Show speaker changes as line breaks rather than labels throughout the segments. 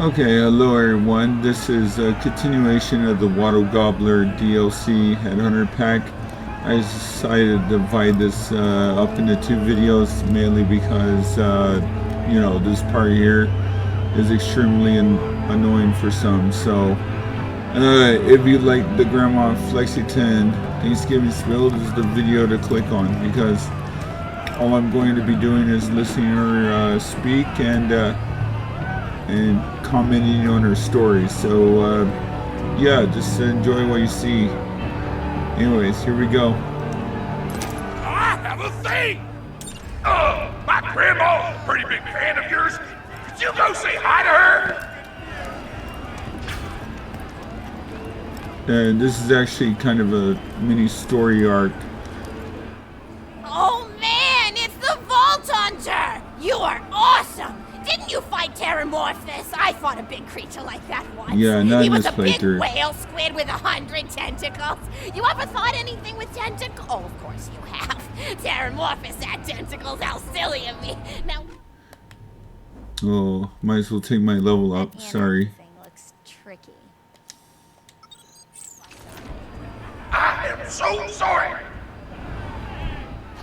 Okay, hello everyone. This is a continuation of the Wattle Gobbler DLC Headhunter pack. I decided to divide this up into two videos, mainly because, this part here is extremely annoying for some. So, if you like the Grandma Flexington Thanksgiving spill, this is the video to click on, because all I'm going to be doing is listening to her speak and commenting on her story. So yeah, just enjoy what you see. Anyways, here we go.
I have a thing! My grandma's a pretty big fan of yours. Could you go say hi to her?
This is actually kind of a mini story arc.
Oh man, it's the Vault Hunter! You are awesome! Didn't you fight Terramorphous? I fought a big creature like that once.
Yeah, not
He
in
was
this
a big
playthrough.
whale squid with 100 tentacles. You ever thought anything with tentacles? Oh, of course you have. Terramorphous had tentacles. How silly of me. Now.
Oh, might as well take my level up. Sorry.
Thing looks tricky.
I am so sorry!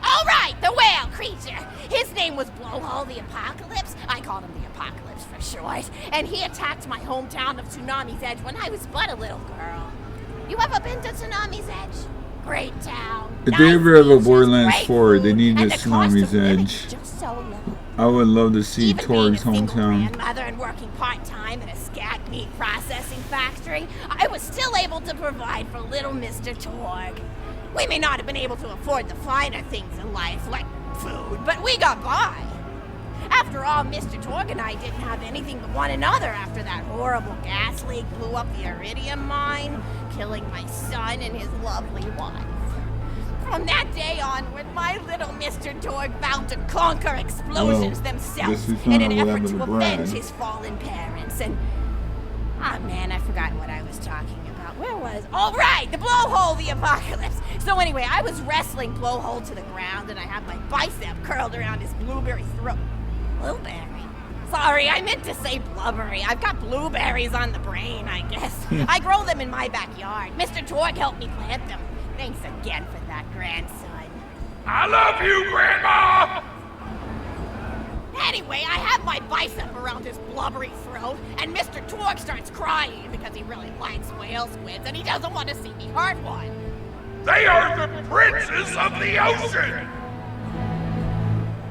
All right, the whale creature. His name was Blowhole the Apocalypse. I called him the Apocalypse for short. And he attacked my hometown of Tsunami's Edge when I was but a little girl. You ever been to Tsunami's Edge? Great town.
If they ever have a
beaches,
Borderlands
great
4, they
food,
need
and
this
the cost of
Tsunami's
living
Edge.
is just so low.
I would love to see
Even being a
Torg's
single
hometown.
grandmother and working part-time in a scat meat processing factory, I was still able to provide for little Mr. Torg. We may not have been able to afford the finer things in life, like food, but we got by. After all, Mr. Torg and I didn't have anything but one another after that horrible gas leak blew up the iridium mine, killing my son and his lovely wife. From that day onward, my little Mr. Torg vowed to conquer explosions themselves
guess we found
in an
out what
effort
happened
to
to Brad.
avenge his fallen parents. And ah man, I forgot what I was talking about. Where was? Oh right, the Blowhole, the Apocalypse. So anyway, I was wrestling Blowhole to the ground, and I had my bicep curled around his blueberry throat. Blueberry? Sorry, I meant to say blubbery. I've got blueberries on the brain, I guess. I grow them in my backyard. Mr. Torg helped me plant them. Thanks again for that, grandson.
I love you, Grandma!
Anyway, I have my bicep around his blubbery throat, and Mr. Torg starts crying because he really likes whale squids and he doesn't want to see me hurt one.
They are the princes of the ocean!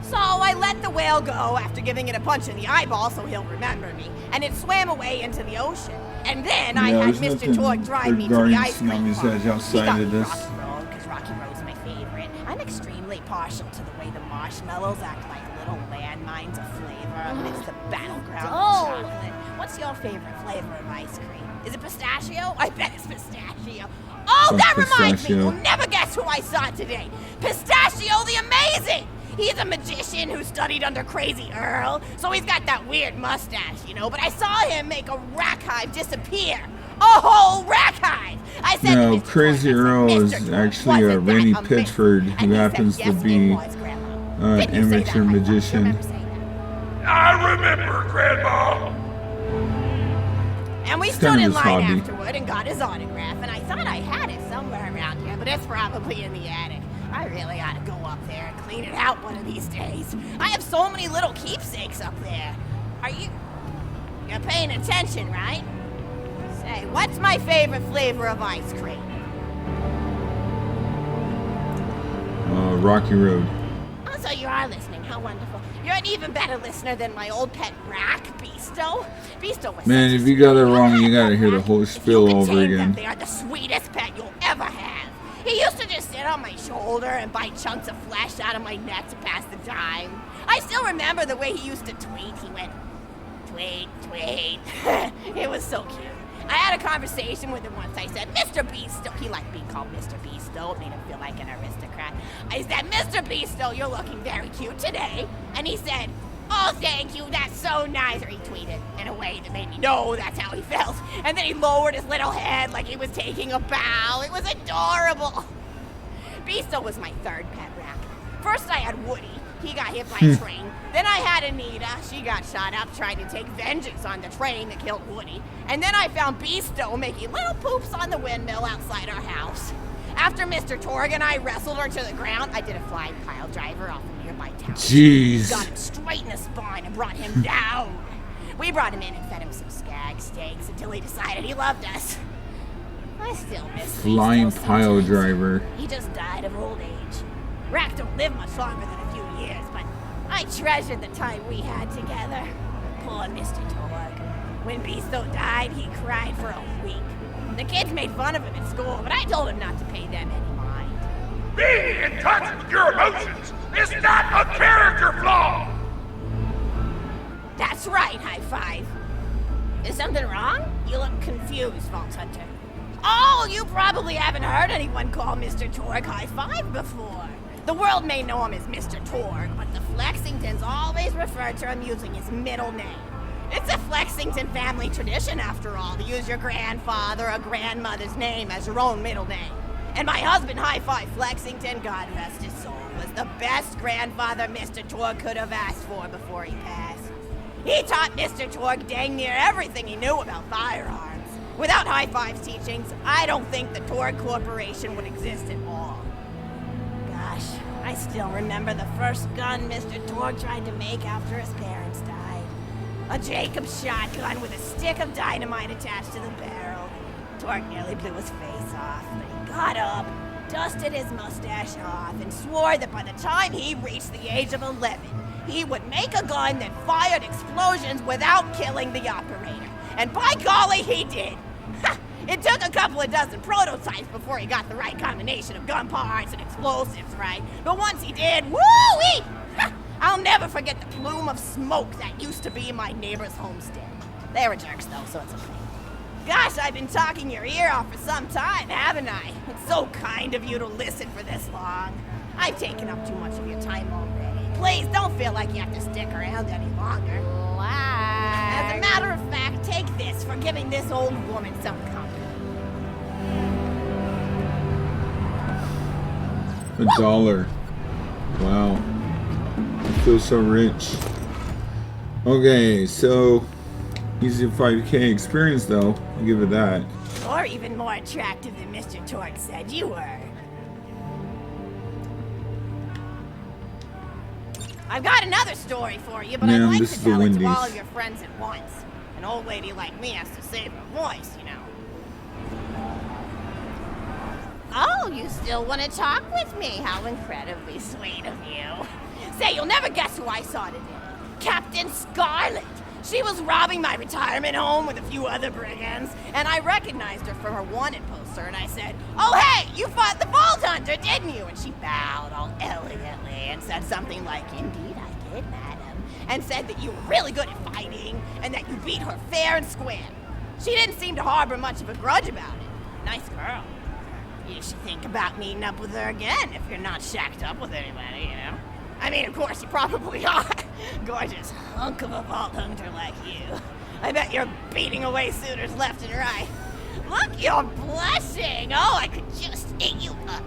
So I let the whale go after giving it a punch in the eyeball so he'll remember me, and it swam away into the ocean. And then I had
there's
Mr. Torg drive me to the
regarding
ice cream
Tsunami's
farm.
Edge
He
outside
got
of
me
this.
Rocky Road because Rocky Road's my favorite. I'm extremely partial to the way the marshmallows act like little landmines of flavor amidst the battleground of chocolate. What's your favorite flavor of ice cream? Is it pistachio? I bet it's pistachio. Oh,
What's
that reminds me!
pistachio?
You'll never guess who I saw today. Pistachio the Amazing! He's a magician who studied under Crazy Earl, so he's got that weird mustache, But I saw him make a rack hive disappear. A whole rack hive! I said to
No,
Mr.
Crazy
Torg, I
Earl
said,
is
"Mr. Torg,
actually
wasn't that
Randy
amazing?"
Pitchford,
And
who
he said,
happens to
"Yes,
be
it was, Grandma."
an
Didn't you say
amateur
that?
magician.
I remember saying that.
I remember, Grandma!
And we
It's
stood
kind of
in
his
line
hobby.
afterward and got his autograph, and I thought I had it somewhere around here, but it's probably in the attic. I really ought to go up there and clean it out one of these days. I have so many little keepsakes up there. You're paying attention, right? Say, what's my favorite flavor of ice cream?
Rocky Road.
Oh, so you are listening. How wonderful. You're an even better listener than my old pet Rack, Beasto. Beasto was
Man,
such a
if you got it
sweetie.
wrong, you
I
gotta
love
hear the
Rack.
whole
If
spill
you could
over
tame them,
again.
they are the sweetest pet you'll ever have. He used to just sit on my shoulder and bite chunks of flesh out of my neck to pass the time. I still remember the way he used to tweet. He went, tweet, tweet. It was so cute. I had a conversation with him once. I said, Mr. Beasto. He liked being called Mr. Beasto. It made him feel like an aristocrat. I said, Mr. Beasto, you're looking very cute today. And he said, oh, thank you, that's so nice. Or he tweeted in a way that made me know that's how he felt. And then he lowered his little head like he was taking a bow. It was adorable. Beasto was my third pet rack. First I had Woody. He got hit by a train. Then I had Anita. She got shot up trying to take vengeance on the train that killed Woody. And then I found Beasto making little poops on the windmill outside our house. After Mr. Torg and I wrestled her to the ground, I did a flying pile driver off a nearby town.
Jeez.
Got him straight in the spine and brought him down. We brought him in and fed him some skag steaks until he decided he loved us. I still miss
Flying
Beasto
pile
sometimes.
driver.
He just died of old age. Rack don't live much longer than a few years, but I treasured the time we had together. Poor Mr. Torg. When Beasto died, he cried for a week. The kids made fun of him at school, but I told him not to pay them any mind.
Being in touch with your emotions is not a character flaw!
That's right, High Five. Is something wrong? You look confused, Vault Hunter. Oh, you probably haven't heard anyone call Mr. Torg High Five before. The world may know him as Mr. Torg, but the Flexingtons always refer to him using his middle name. It's a Flexington family tradition, after all, to use your grandfather or grandmother's name as your own middle name. And my husband, High Five Flexington, God rest his soul, was the best grandfather Mr. Torg could have asked for before he passed. He taught Mr. Torg dang near everything he knew about firearms. Without High Five's teachings, I don't think the Torg Corporation would exist at all. Gosh, I still remember the first gun Mr. Torg tried to make after his parents died. A Jacobs shotgun with a stick of dynamite attached to the barrel. Torg nearly blew his face off, but he got up, dusted his mustache off, and swore that by the time he reached the age of 11, he would make a gun that fired explosions without killing the operator. And by golly, he did! It took a couple of dozen prototypes before he got the right combination of gun parts and explosives right. But once he did, woo-wee! I'll never forget the plume of smoke that used to be my neighbor's homestead. They were jerks, though, so it's okay. Gosh, I've been talking your ear off for some time, haven't I? It's so kind of you to listen for this long. I've taken up too much of your time already. Please don't feel like you have to stick around any longer. As a matter of fact, take this for giving this old woman some company.
$1. Wow. I feel so rich. Okay, so easy 5K experience though. I'll give it that.
Or even more attractive than Mr. Torg said you were. I've got another story for you, but I'd
Ma'am,
like
this
to
is the
tell it to
Wendy's.
all of your friends at once. An old lady like me has to save her voice, you know. Oh, you still want to talk with me? How incredibly sweet of you. Say, you'll never guess who I saw today. Captain Scarlet. She was robbing my retirement home with a few other brigands, and I recognized her from her wanted poster, and I said, "Oh, hey, you fought the Vault Hunter, didn't you?" And she bowed all elegantly and said something like, "Indeed I did, madam," and said that you were really good at fighting, and that you beat her fair and square. She didn't seem to harbor much of a grudge about it. Nice girl. You should think about meeting up with her again if you're not shacked up with anybody, you know? I mean, of course, you probably are. Gorgeous hunk of a Vault Hunter like you. I bet you're beating away suitors left and right. Look, you're blushing. Oh, I could just eat you up.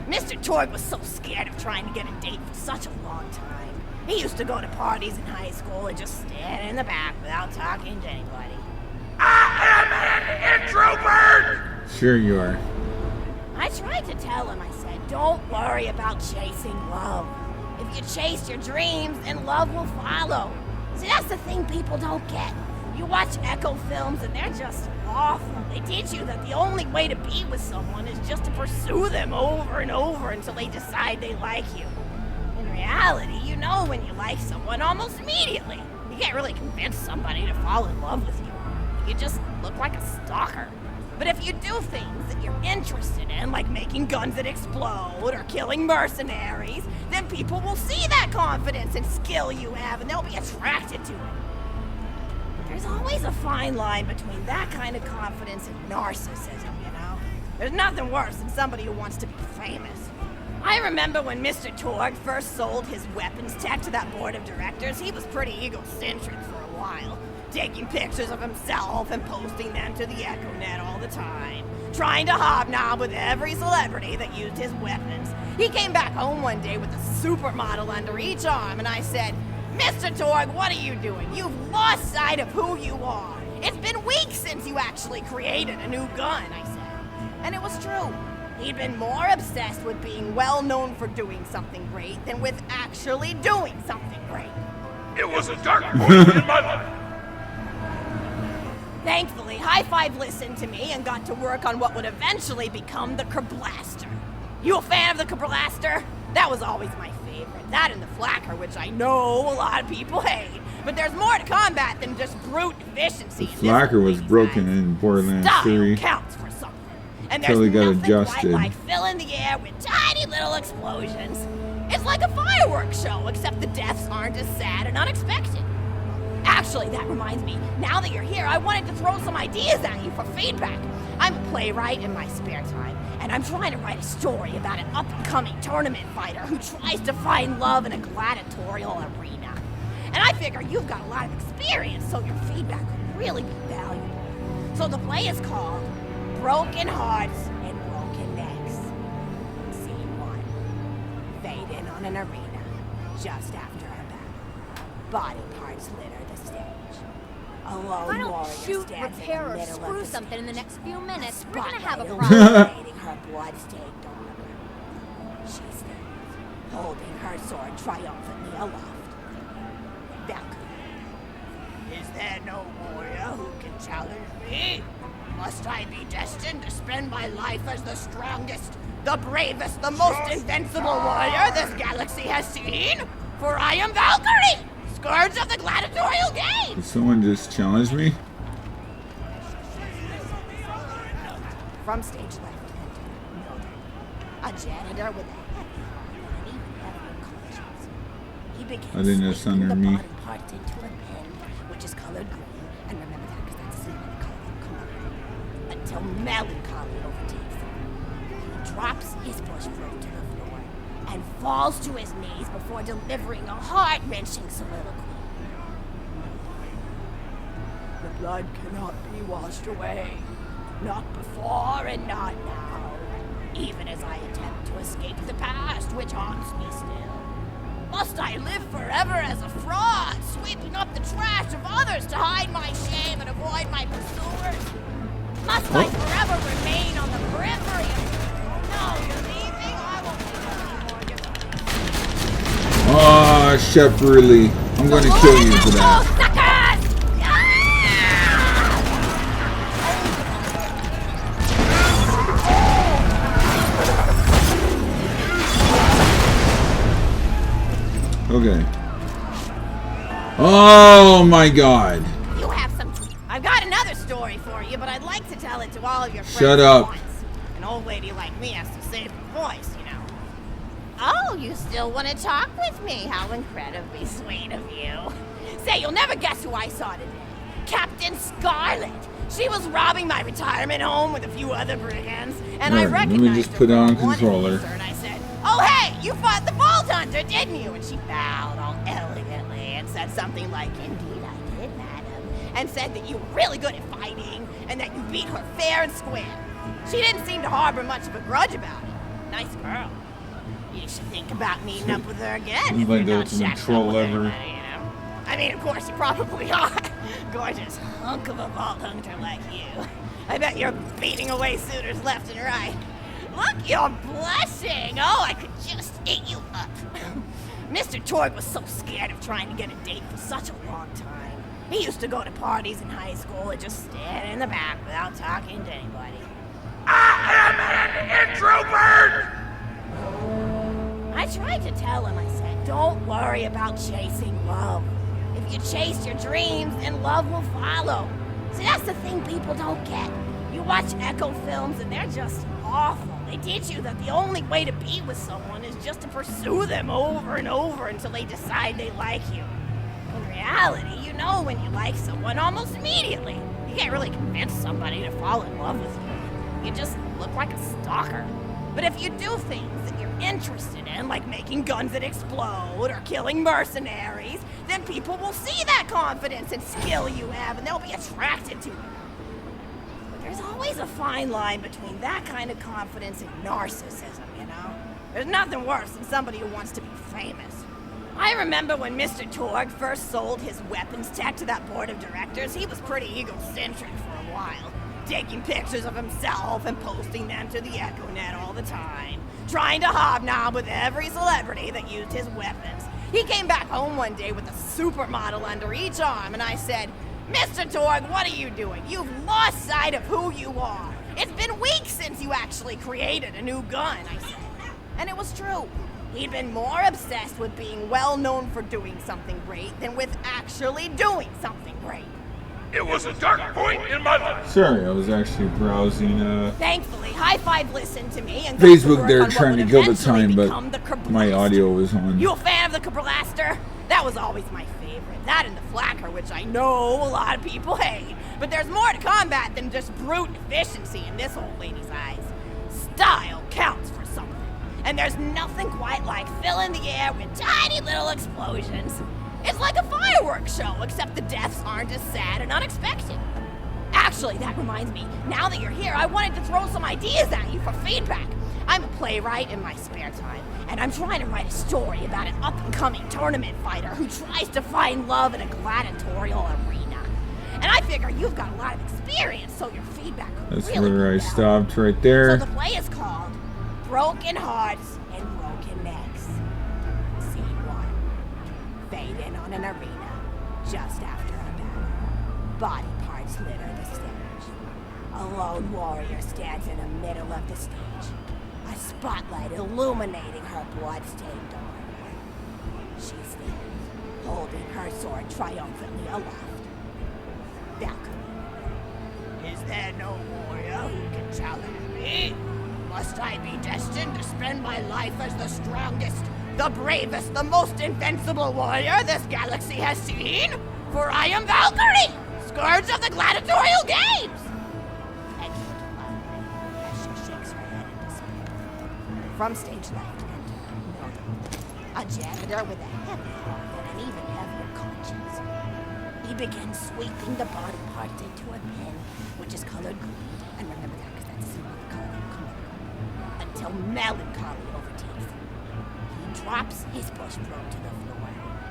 Mr. Torg was so scared of trying to get a date for such a long time. He used to go to parties in high school and just stand in the back without talking to anybody.
I am an introvert!
Sure you are.
I tried to tell him, I said, don't worry about chasing love. If you chase your dreams, then love will follow. See, that's the thing people don't get. You watch Echo films and they're just awful. They teach you that the only way to be with someone is just to pursue them over and over until they decide they like you. In reality, you know when you like someone almost immediately. You can't really convince somebody to fall in love with you. You just look like a stalker. But if you do things that you're interested in, like making guns that explode or killing mercenaries, then people will see that confidence and skill you have and they'll be attracted to it. There's always a fine line between that kind of confidence and narcissism, you know? There's nothing worse than somebody who wants to be famous. I remember when Mr. Torg first sold his weapons tech to that board of directors, he was pretty egocentric for a while, taking pictures of himself and posting them to the EchoNet all the time, trying to hobnob with every celebrity that used his weapons. He came back home one day with a supermodel under each arm, and I said, Mr. Torg, what are you doing? You've lost sight of who you are. It's been weeks since you actually created a new gun, I said. And it was true. He'd been more obsessed with being well known for doing something great than with actually doing something great.
It was a dark point in my life.
Thankfully, High Five listened to me and got to work on what would eventually become the Kerblaster. You a fan of the Kerblaster? That was always my favorite. That and the Flacker, which I know a lot of people hate. But there's more to combat than just brute efficiency.
The Flacker was broken in Borderlands 3.
Counts for something. And
Until
there's
he got
nothing
adjusted.
quite like filling the air with tiny little explosions. It's like a fireworks show, except the deaths aren't as sad and unexpected. Actually, that reminds me, now that you're here, I wanted to throw some ideas at you for feedback. I'm a playwright in my spare time, and I'm trying to write a story about an up-and-coming tournament fighter who tries to find love in a gladiatorial arena. And I figure you've got a lot of experience, so your feedback would really be valuable. So the play is called Broken Hearts and Broken Necks. Scene 1. Fade in on an arena, just after a battle. Body parts litter the stage. A lone
If I don't
warrior
shoot,
stands in
repair,
the
or
middle of
screw
the
something in the
stage.
next few minutes, we're gonna have a
Spotlight
problem.
illuminating her blood-stained armor. She stands, holding her sword triumphantly aloft. Valkyrie. Is there no warrior who can challenge me? Must I be destined to spend my life as the strongest, the bravest, the most invincible warrior this galaxy has seen? For I am Valkyrie, scourge of the gladiatorial game!
Did someone just challenge me?
From stage left, enter Mildred, a janitor with a heavy heart and an even heavier conscience. He begins
I think that's
sweeping
under
the
me.
body parts into a pen, which is colored green, and remember that because that's the only color they'll come out. Until melancholy overtakes him. He drops his bush fruit to the floor and falls to his knees before delivering a heart-wrenching soliloquy. The blood cannot be washed away. Not before and not now. Even as I attempt to escape the past which haunts me still. Must I live forever as a fraud, sweeping up the trash of others to hide my shame and avoid my pursuers? Must I forever remain on the periphery of... Oh no, you're leaving? I won't leave anymore.
Ah, Chef Ridley. I'm gonna kill you for that.
Suckers!
Okay. Oh my god.
You have some... I've got another story for you, but I'd like to tell it to all of your friends
Shut
at
up.
once. An old lady like me has to save her voice, you know. Oh, you still want to talk with me? How incredibly sweet of you. Say, you'll never guess who I saw today. Captain Scarlet. She was robbing my retirement home with a few other brigands, and I
Alright, let me
recognized
just
her
put
from
on
one
controller.
teaser, and I said, "Oh hey, you fought the Vault Hunter, didn't you?" And she bowed all elegantly and said something like, "Indeed I did, madam," and said that you were really good at fighting and that you beat her fair and square. She didn't seem to harbor much of a grudge about it. Nice girl. You should think about meeting up with her again if
Like
you're not
the ultimate
shacked up
troll
with
ever.
anybody, you know? I mean, of course you probably are. Gorgeous hunk of a Vault Hunter like you. I bet you're beating away suitors left and right. Look, you're blushing. Oh, I could just eat you up. Mr. Torg was so scared of trying to get a date for such a long time. He used to go to parties in high school and just stand in the back without talking to anybody.
I am an introvert!
I tried to tell him, I said, don't worry about chasing love. If you chase your dreams, then love will follow. See, that's the thing people don't get. You watch Echo films and they're just awful. They teach you that the only way to be with someone is just to pursue them over and over until they decide they like you. In reality, you know when you like someone almost immediately. You can't really convince somebody to fall in love with you. You just look like a stalker. But if you do things that you're interested in, like making guns that explode or killing mercenaries, then people will see that confidence and skill you have, and they'll be attracted to you. But there's always a fine line between that kind of confidence and narcissism, you know? There's nothing worse than somebody who wants to be famous. I remember when Mr. Torg first sold his weapons tech to that board of directors, he was pretty egocentric for a while, taking pictures of himself and posting them to the EchoNet all the time, trying to hobnob with every celebrity that used his weapons. He came back home one day with a supermodel under each arm, and I said, Mr. Torg, what are you doing? You've lost sight of who you are. It's been weeks since you actually created a new gun, I said. And it was true. He'd been more obsessed with being well known for doing something great than with actually doing something great.
It was a dark point in my life.
Sorry, I was actually browsing
Thankfully, High Five listened to me and got to
Facebook
work
there
on
trying
what
to
would
kill the
eventually
time,
become the
but my
Kerblaster.
audio was on.
You a fan of the Kerblaster? That was always my favorite. That and the Flacker, which I know a lot of people hate. But there's more to combat than just brute efficiency in this old lady's eyes. Style counts for something. And there's nothing quite like filling the air with tiny little explosions. It's like a fireworks show, except the deaths aren't as sad and unexpected. Actually, that reminds me, now that you're here, I wanted to throw some ideas at you for feedback. I'm a playwright in my spare time, and I'm trying to write a story about an up-and-coming tournament fighter who tries to find love in a gladiatorial arena. And I figure you've got a lot of experience, so your feedback could
That's
really
where I
be
stopped right
So
there.
the play is called Broken Hearts and Broken Necks. Scene 1. Fade in on an arena just after a battle. Body parts litter the stage. A lone warrior stands in the middle of the stage. A spotlight illuminating her blood-stained arm. She stands, holding her sword triumphantly aloft. Valkyrie. Is there no warrior who can challenge me? Must I be destined to spend my life as the strongest, the bravest, the most invincible warrior this galaxy has seen? For I am Valkyrie, scourge of the gladiatorial games! Exit loudly as she shakes her head in despair. From stage left, enter Milton, a janitor with a heavy heart and an even heavier conscience. He begins sweeping the body parts into a bin, which is colored green, and remember that because that's a symbol of color. Until melancholy overtakes him. He drops his bushrobe to the floor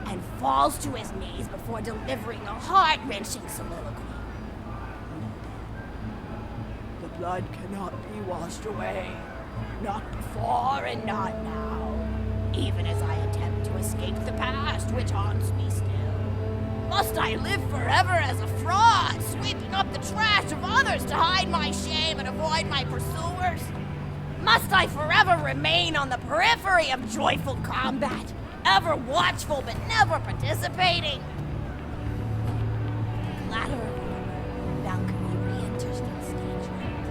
and falls to his knees before delivering a heart-wrenching soliloquy. The blood cannot be washed away. Not before and not now. Even as I attempt to escape the past which haunts me still. Must I live forever as a fraud, sweeping up the trash of others to hide my shame and avoid my pursuers? Must I forever remain on the periphery of joyful combat, ever watchful but never participating? With the clatter of armor, Valkyrie re-enters the stage right.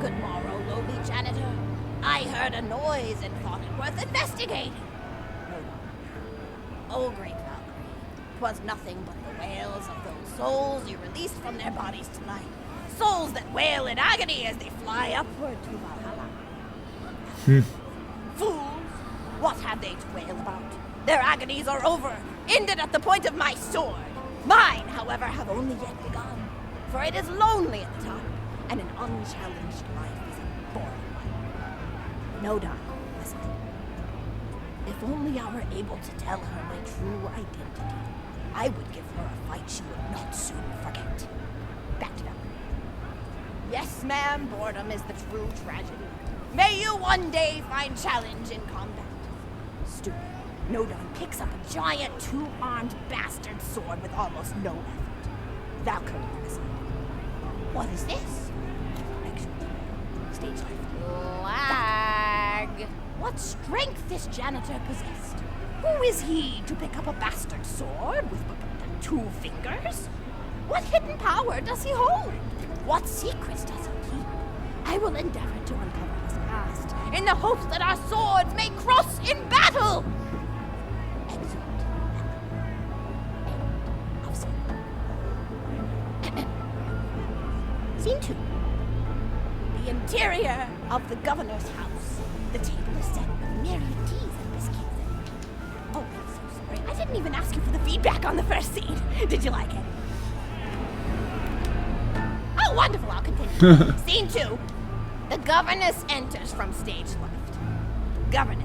Good morrow, lowly janitor. I heard a noise and thought it worth investigating. Oh, great Valkyrie, 'twas nothing but the wails of those souls you released from their bodies tonight. Souls that wail in agony as they fly upward to Valhalla. Fools! What have they to wail about? Their agonies are over, ended at the point of my sword. Mine, however, have only yet begun. For it is lonely at the top, and an unchallenged life is a boring one. No, Doc, listen. If only I were able to tell her my true identity, I would give her a fight she would not soon forget. Back to Valkyrie. Yes, ma'am, boredom is the true tragedy. May you one day find challenge in combat. Stupid. Nodon picks up a giant two-armed bastard sword with almost no effort. Valkyrie on the side. What is this? Next stage left.
Lag.
What strength this janitor possessed? Who is he to pick up a bastard sword with but 2 fingers? What hidden power does he hold? What secrets does he keep? I will endeavor to uncover his past, in the hopes that our swords may cross in battle! Exit. End of scene. Scene 2. The interior of the governor's house. The table is set with myriad teas and biscuits. Oh, I'm so sorry. I didn't even ask you for the feedback on the first scene. Did you like it? Oh, wonderful. I'll continue. Scene 2. The governess enters from stage left. Governess.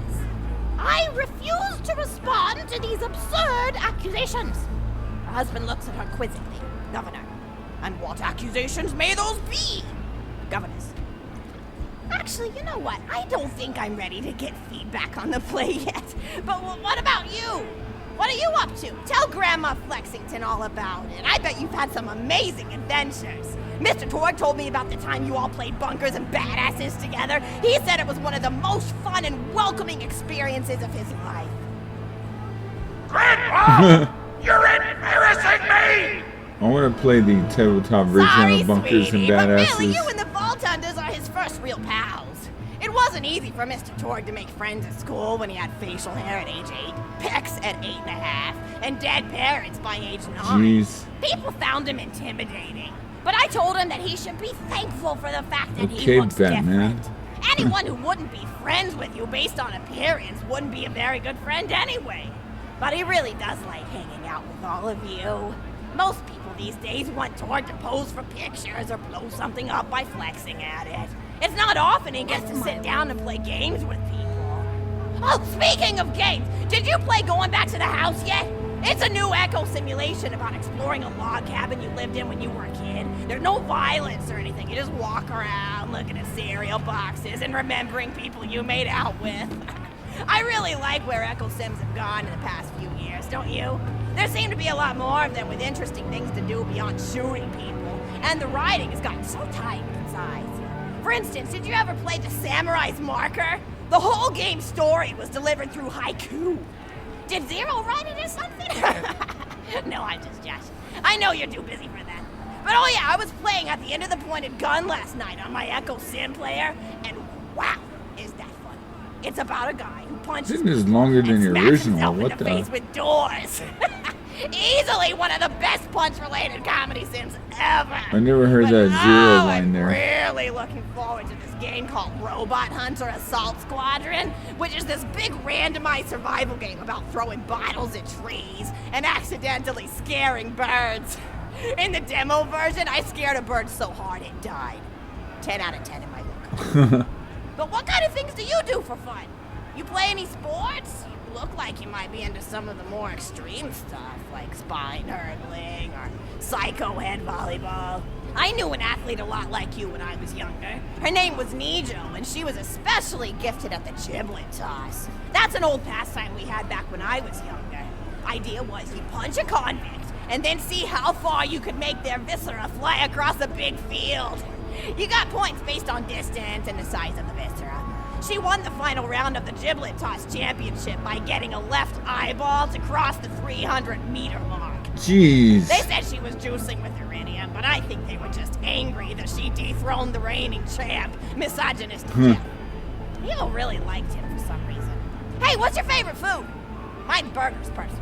I refuse to respond to these absurd accusations. Her husband looks at her quizzically. Governor. And what accusations may those be? Governess. Actually, you know what? I don't think I'm ready to get feedback on the play yet. But what about you? What are you up to? Tell Grandma Flexington all about it. I bet you've had some amazing adventures. Mr. Torg told me about the time you all played bunkers and badasses together. He said it was one of the most fun and welcoming experiences of his life.
Grandpa! You're embarrassing me!
I want to play the tabletop version
Sorry,
of Bunkers
sweetie,
and
but
Badasses.
really, you and the Vaultunders are his first real pals. It wasn't easy for Mr. Torg to make friends at school when he had facial hair at age 8, pecs at 8.5, and dead parents by age 9.
Jeez.
People found him intimidating, but I told him that he should be thankful for the fact that he
Okay,
looks
Batman.
different. Anyone who wouldn't be friends with you based on appearance wouldn't be a very good friend anyway. But he really does like hanging out with all of you. Most people these days want Torg to pose for pictures or blow something up by flexing at it. It's not often he gets to sit down and play games with people. Oh, speaking of games, did you play Going Back to the House yet? It's a new echo simulation about exploring a log cabin you lived in when you were a kid. There's no violence or anything. You just walk around looking at cereal boxes and remembering people you made out with. I really like where Echo Sims have gone in the past few years, don't you? There seem to be a lot more of them with interesting things to do beyond shooting people, and the writing has gotten so tight and concise. For instance, did you ever play The Samurai's Marker? The whole game's story was delivered through haiku. Did Zero write it or something? No, I'm just joshing. I know you're too busy for that. But oh yeah, I was playing At the End of the Pointed Gun last night on my Echo Sim player, and wow, is that fun. It's about a guy who punches
This is longer than the
smacks
original.
himself in
What
the
the?
face with doors. Easily one of the best punch-related comedy sims ever.
I never heard
But
that Zero line
I'm
there.
really looking forward to this game called Robot Hunter Assault Squadron, which is this big randomized survival game about throwing bottles at trees and accidentally scaring birds. In the demo version, I scared a bird so hard it died. 10 out of 10 in my book. But what kind of things do you do for fun? You play any sports? You look like you might be into some of the more extreme stuff, like spine hurdling or psycho head volleyball. I knew an athlete a lot like you when I was younger. Her name was Nijo, and she was especially gifted at the giblet toss. That's an old pastime we had back when I was younger. Idea was you punch a convict, and then see how far you could make their viscera fly across a big field. You got points based on distance and the size of the viscera. She won the final round of the giblet toss championship by getting a left eyeball to cross the 300-meter mark.
Jeez.
They said she was juicing with iridium, but I think they were just angry that she dethroned the reigning champ, misogynist Jeff. People really liked him for some reason. Hey, what's your favorite food? Mine's burgers, personally.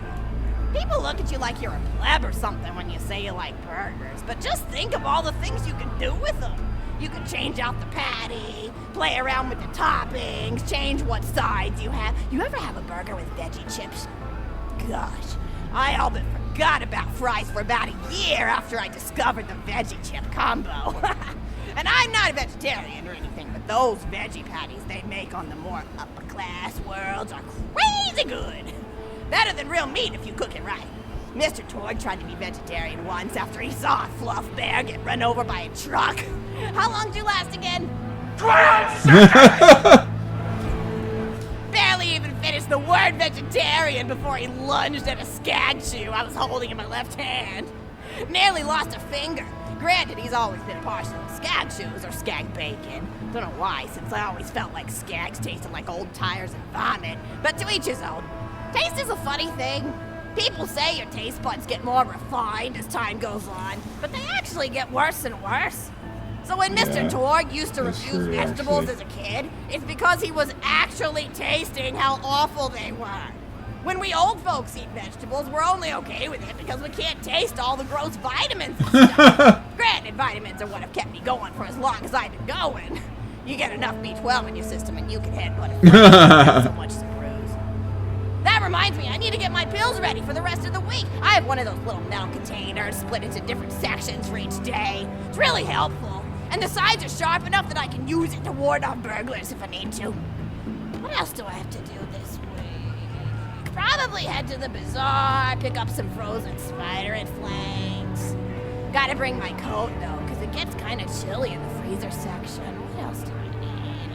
People look at you like you're a pleb or something when you say you like burgers, but just think of all the things you can do with them. You can change out the patty, play around with the toppings, change what sides you have. You ever have a burger with veggie chips? Gosh, I all but forgot about fries for about a year after I discovered the veggie chip combo. And I'm not a vegetarian or anything, but those veggie patties they make on the more upper class worlds are crazy good. Better than real meat if you cook it right. Mr. Torg tried to be vegetarian once after he saw a fluff bear get run over by a truck. How long did you last again?
12 seconds!
Barely even finished the word vegetarian before he lunged at a skag chew I was holding in my left hand. Nearly lost a finger. Granted, he's always been partial to skag chews or skag bacon. Don't know why, since I always felt like skags tasted like old tires and vomit. But to each his own. Taste is a funny thing. People say your taste buds get more refined as time goes on, but they actually get worse and worse. So when Mr. Torg used to refuse vegetables as a kid, it's because he was actually tasting how awful they were. When we old folks eat vegetables, we're only okay with it because we can't taste all the gross vitamins and stuff. Granted, vitamins are what have kept me going for as long as I've been going. You get enough B12 in your system and you can headbutt a friend without so much as a bruise. That reminds me, I need to get my pills ready for the rest of the week. I have one of those little metal containers split into different sections for each day. It's really helpful. And the sides are sharp enough that I can use it to ward off burglars if I need to. What else do I have to do this week? Probably head to the bazaar, pick up some frozen spider and flanks. Gotta bring my coat though, because it gets kind of chilly in the freezer section. What else do I need?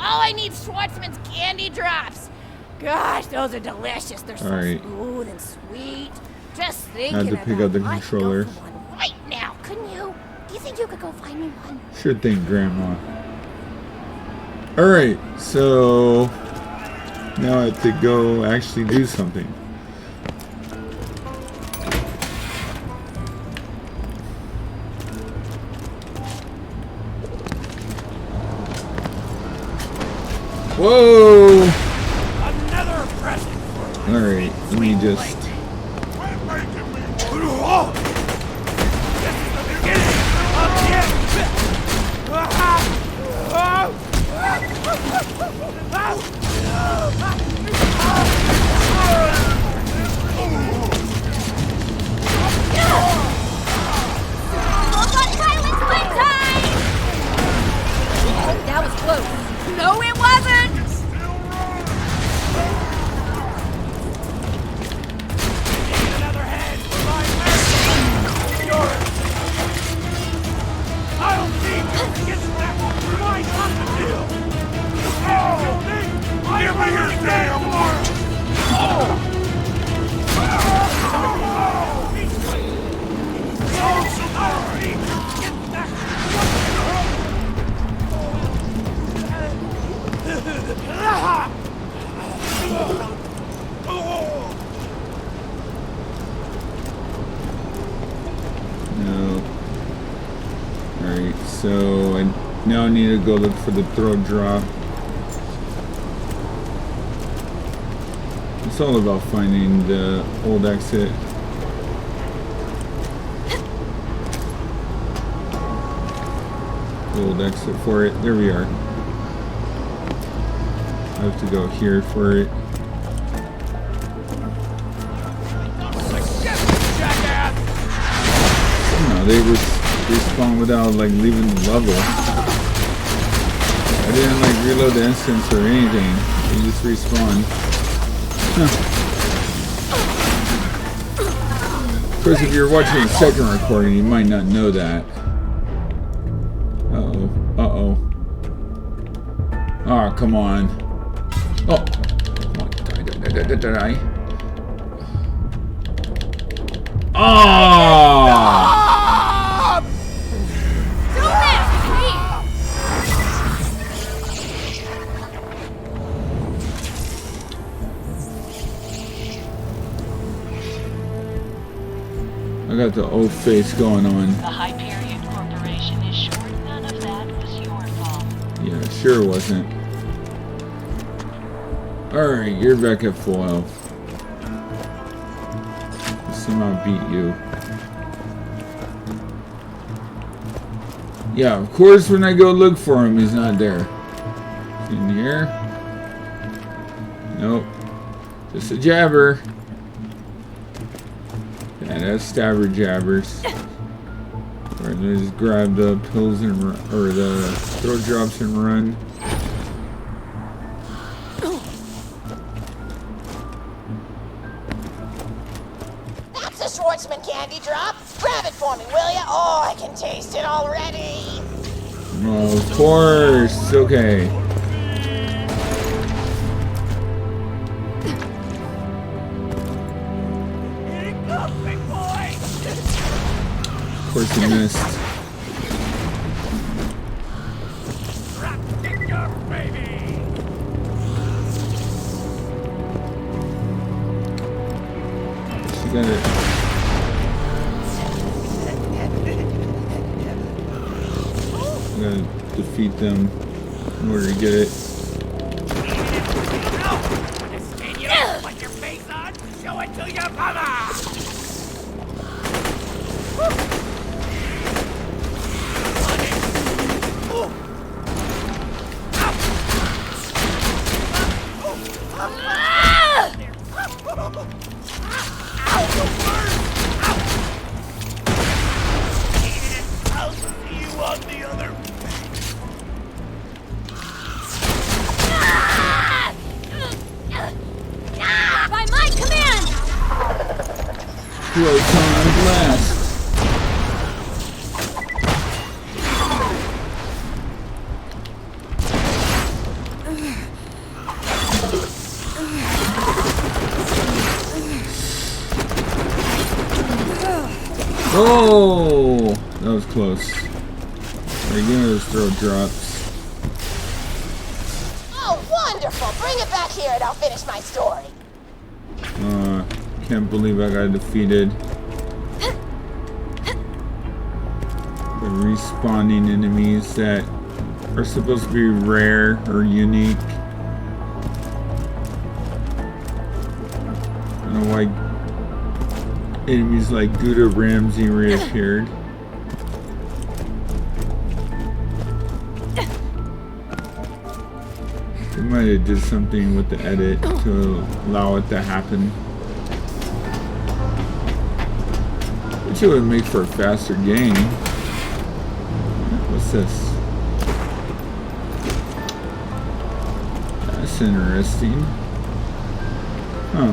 Oh, I need Schwartzman's candy drops. Gosh, those are delicious. They're so smooth and sweet. Just thinking
I had to pick up the controller.
I'd go for one right now, couldn't you? Do you think you could go find me one?
Sure thing, Grandma. Alright, so now I have to go actually do something. Whoa!
Another present for my
Alright, let me just...
Quit making me. This is the beginning of the end.
That was close. No, it wasn't!
Another head for my man. Yours. I don't need you to get back to my deal. Oh, I'll be here today or tomorrow. Get back.
No. Alright, so I now need to go look for the throw drop. It's all about finding the old exit. The old exit for it. There we are. I have to go here for it. No, they respawn without like leaving the level. I didn't like reload the instance or anything. They just respawn. Huh. Of course, if you're watching a second recording, you might not know that. Uh-oh. Uh-oh. Oh, come on. Oh. Die. Oh! I got the old face going on.
The Hyperion Corporation is sure none of that was your fault.
Yeah, sure wasn't. Alright, you're back at full health. Somehow beat you. Yeah, of course when I go look for him, he's not there. In here? Nope. Just a jabber. Yeah, that's stabber jabbers. Alright, let's just grab the pills and run, or the throw drops and run.
That's a Schwartzman candy drop. Grab it for me, will ya? Oh, I can taste it already.
Oh, of course. Okay. Of course he missed. She got it. I gotta defeat them in order to get it.
Put your face on, show it to your mama!
Proton blast. Oh, that was close. Are you gonna throw drops?
Oh, wonderful! Bring it back here and I'll finish my story.
Can't believe I got defeated. The respawning enemies that are supposed to be rare or unique. I don't know why enemies like Gouda Ramsey reappeared. They might have did something with the edit to allow it to happen. Which it would make for a faster game. What's this? That's interesting. Huh.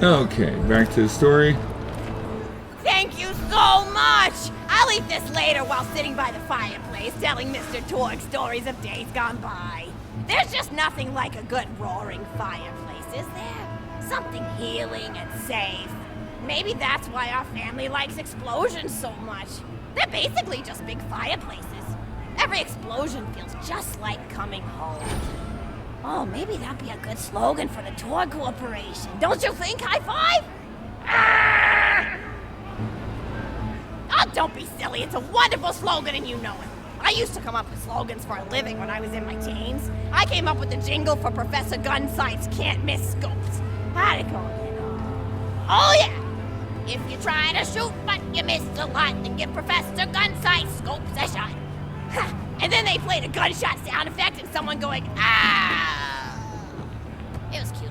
Okay, back to the story.
Thank you so much! I'll eat this later while sitting by the fireplace telling Mr. Torg stories of days gone by. There's just nothing like a good roaring fireplace, is there? Something healing and safe. Maybe that's why our family likes explosions so much. They're basically just big fireplaces. Every explosion feels just like coming home. Oh, maybe that'd be a good slogan for the Torg Corporation. Don't you think, High Five? Oh, don't be silly. It's a wonderful slogan and you know it. I used to come up with slogans for a living when I was in my teens. I came up with the jingle for Professor Gunsight's Can't Miss Scopes. How'd it go, you know? Oh, yeah. If you try to shoot but you miss a lot, then give Professor Gunsight Scopes a shot. Ha! And then they played a gunshot sound effect and someone going, ah! It was cute.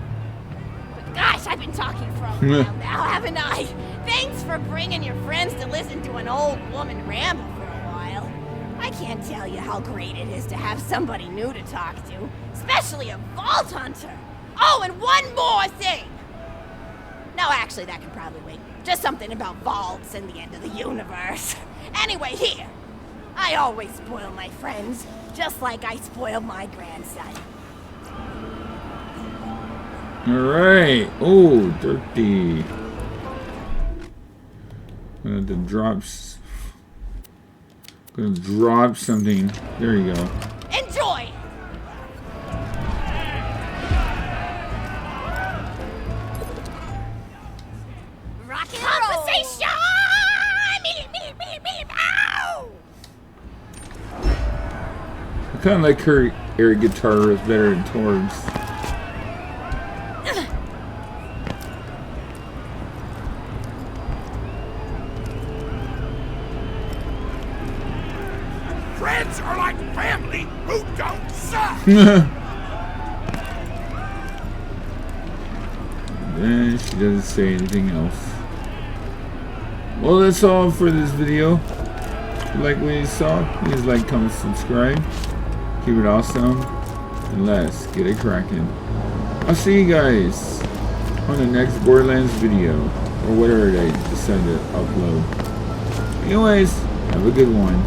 But gosh, I've been talking for a while now, haven't I? Thanks for bringing your friends to listen to an old woman ramble for a while. I can't tell you how great it is to have somebody new to talk to, especially a vault hunter. Oh, and one more thing. No, actually, that can probably wait. Just something about vaults and the end of the universe. Anyway, here. I always spoil my friends, just like I spoiled my grandson.
Alright. Oh, dirty. The drops. Gonna drop something. There you go.
Enjoy! Rock and compensation! Ow!
I kind of like her air guitar riff better than Torg's.
Friends are like family who don't suck.
Then she doesn't say anything else. Well, that's all for this video. If you like what you saw, please like, comment, subscribe. Keep it awesome. And let's get it cracking. I'll see you guys on the next Borderlands video. Or whatever they decide to upload. Anyways, have a good one.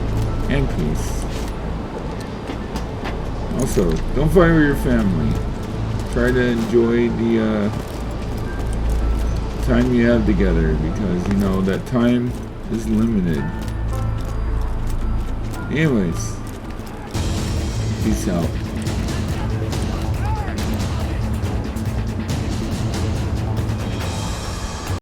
And peace. Also, don't fight with your family. Try to enjoy the time you have together, because you know that time is limited. Anyways, peace out.